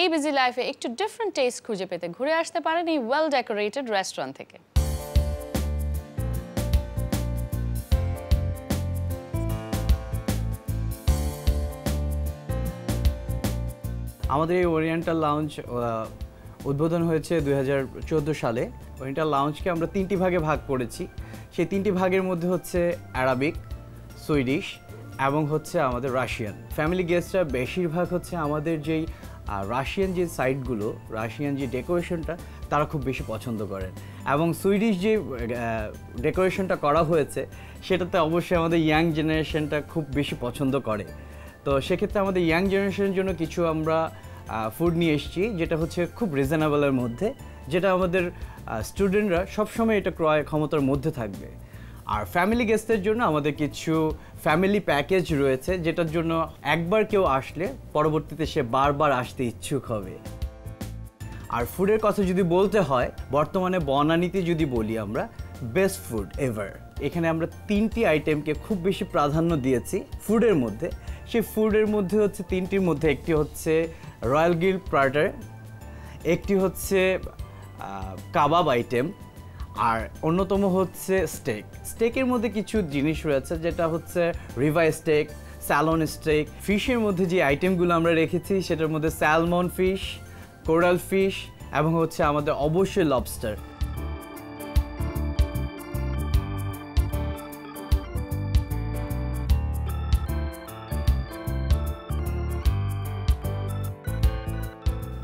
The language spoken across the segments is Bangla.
এই বিজি লাইফে একটু ডিফারেন্ট টেস্ট খুঁজে পেতে ঘুরে আসতে পারেন এই ওয়েল ডেকোরেটেড রেস্টুরেন্ট থেকে। আমাদের এই ওরিয়েন্টাল লাউঞ্জ উদ্বোধন হয়েছে 2014 সালে। ওরিয়েন্টাল লাউঞ্জকে আমরা 3টি ভাগে ভাগ করেছি। সেই 3টি ভাগের মধ্যে হচ্ছে অ্যারাবিক, সুইডিশ এবং হচ্ছে আমাদের রাশিয়ান। ফ্যামিলি গেস্টরা বেশিরভাগ হচ্ছে আমাদের যেই রাশিয়ান যে সাইটগুলো, রাশিয়ান যে ডেকোরেশনটা তারা খুব বেশি পছন্দ করেন। এবং সুইডিশ যে ডেকোরেশনটা করা হয়েছে সেটাতে অবশ্যই আমাদের ইয়াং জেনারেশনটা খুব বেশি পছন্দ করে। তো সেক্ষেত্রে আমাদের ইয়াং জেনারেশনের জন্য কিছু আমরা ফুড নিয়ে এসেছি, যেটা হচ্ছে খুব রিজনেবলের মধ্যে, যেটা আমাদের স্টুডেন্টরা সবসময় এটা ক্রয় ক্ষমতার মধ্যে থাকবে। আর ফ্যামিলি গেস্টদের জন্য আমাদের কিছু ফ্যামিলি প্যাকেজ রয়েছে, যেটার জন্য একবার কেউ আসলে পরবর্তীতে সে বারবার আসতে ইচ্ছুক হবে। আর ফুডের কথা যদি বলতে হয়, বর্তমানে বনানীতে যদি বলি আমরা বেস্ট ফুড এভার, এখানে আমরা 3টি আইটেমকে খুব বেশি প্রাধান্য দিয়েছি ফুডের মধ্যে। সেই ফুডের মধ্যে হচ্ছে 3টির মধ্যে একটি হচ্ছে রয়্যাল গ্রিল প্লাটার, একটি হচ্ছে কাবাব আইটেম, আর অন্যতম হচ্ছে স্টেক। স্টেকের মধ্যে কিছু জিনিস রয়েছে, যেটা হচ্ছে রিভার স্টেক, স্যালন স্টেক। ফিশের মধ্যে যে আইটেমগুলো আমরা রেখেছি সেটার মধ্যে স্যালমন ফিশ, কোরাল ফিশ এবং হচ্ছে আমাদের অবশ্যই লবস্টার।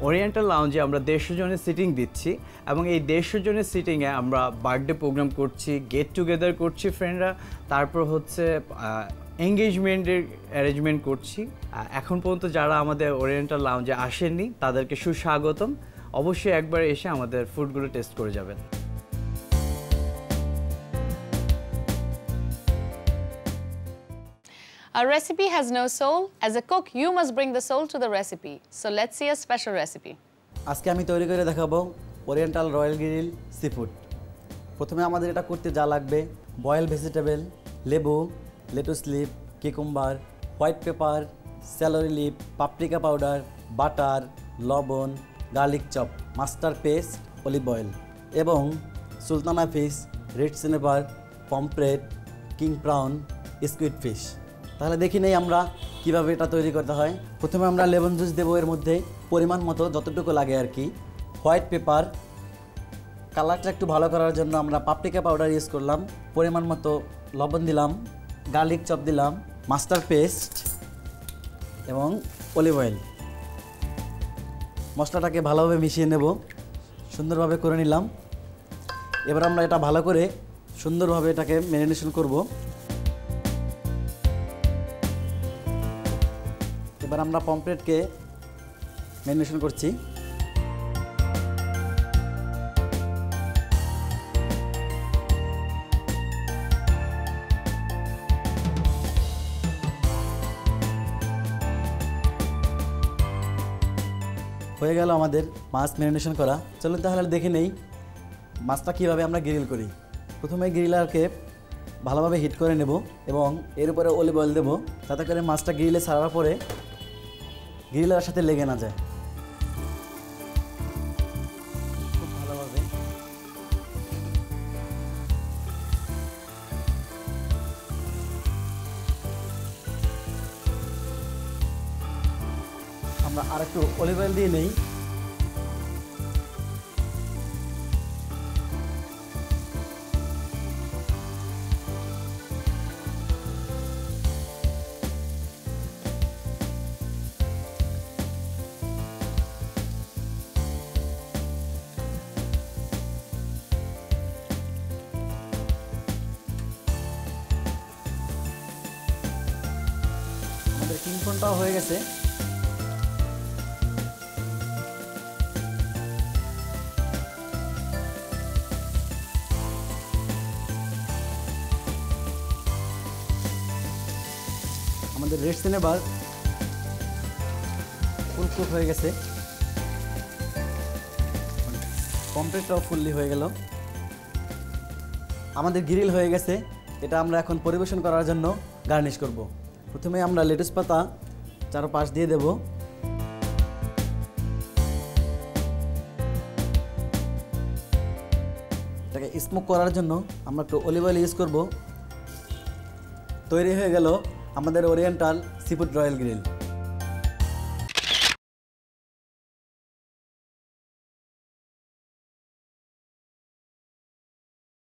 ওরিয়েন্টাল লাউঞ্জে আমরা 150 জনের সিটিং দিচ্ছি এবং এই 150 জনের সিটিংয়ে আমরা বার্থডে প্রোগ্রাম করছি, গেট টুগেদার করছি ফ্রেন্ডরা, তারপর হচ্ছে এঙ্গেজমেন্টের অ্যারেঞ্জমেন্ট করছি। এখন পর্যন্ত যারা আমাদের ওরিয়েন্টাল লাউঞ্জে আসেননি তাদেরকে সুস্বাগতম। অবশ্যই একবার এসে আমাদের ফুডগুলো টেস্ট করে যাবেন। A recipe has no soul. As a cook, you must bring the soul to the recipe. So let's see a special recipe. আজকে আমি তৈরি করে দেখাবো oriental royal grill seafood. প্রথমে আমাদের এটা করতে যা লাগবে: বয়েল ভেজিটেবল, লেবু, lettuce leaf, cucumber, white pepper, celery leaf, paprika powder, butter, লবণ, garlic chop, mustard paste, olive oil এবং sultana fish, red snapper, pomfret, king prawn, squid fish. তাহলে দেখি নেই আমরা কিভাবে এটা তৈরি করতে হয়। প্রথমে আমরা লেমন জুস দেবো, এর মধ্যে পরিমাণ মতো যতটুকু লাগে আর কি। হোয়াইট পেপার, কালারটা একটু ভালো করার জন্য আমরা পাপরিকা পাউডার ইউজ করলাম। পরিমাণ মতো লবণ দিলাম, গার্লিক চপ দিলাম, মাস্টার্ড পেস্ট এবং অলিভ অয়েল। মশলাটাকে ভালোভাবে মিশিয়ে নেব, সুন্দরভাবে করে নিলাম। এবার আমরা এটা ভালো করে সুন্দরভাবে এটাকে ম্যারিনেশন করব। এবার আমরা পমফ্রেটকে ম্যারিনেশন করছি। হয়ে গেল আমাদের মাছ ম্যারিনেশন করা। চলুন তাহলে দেখে নেই মাছটা কীভাবে আমরা গ্রিল করি। প্রথমে গ্রিলারকে ভালোভাবে হিট করে নেব এবং এর উপরে অলিভ অয়েল দেবো, যাতে করে মাছটা গ্রিলে ছাড়ার পরে গ্রিলার সাথে লেগে না যায়। খুব ভালোভাবে আমরা আরেকটু অলিভ অয়েল দিয়ে নেই। আমাদের কিং প্রনটাও হয়ে গেছে। আমাদের রেড সিনেবার ফুল কুক হয়ে গেছে, পমফ্রেটটাও ফুললি হয়ে গেল। আমাদের গ্রিল হয়ে গেছে। এটা আমরা এখন পরিবেশন করার জন্য গার্নিশ করব। প্রথমে আমরা লেটুস পাতা চারপাশ দিয়ে দেব। এটাকে স্মোক করার জন্য আমরা একটু অলিভ অয়েল ইউজ করব। তৈরি হয়ে গেল আমাদের ওরিয়েন্টাল সিফুড রয়্যাল গ্রিল।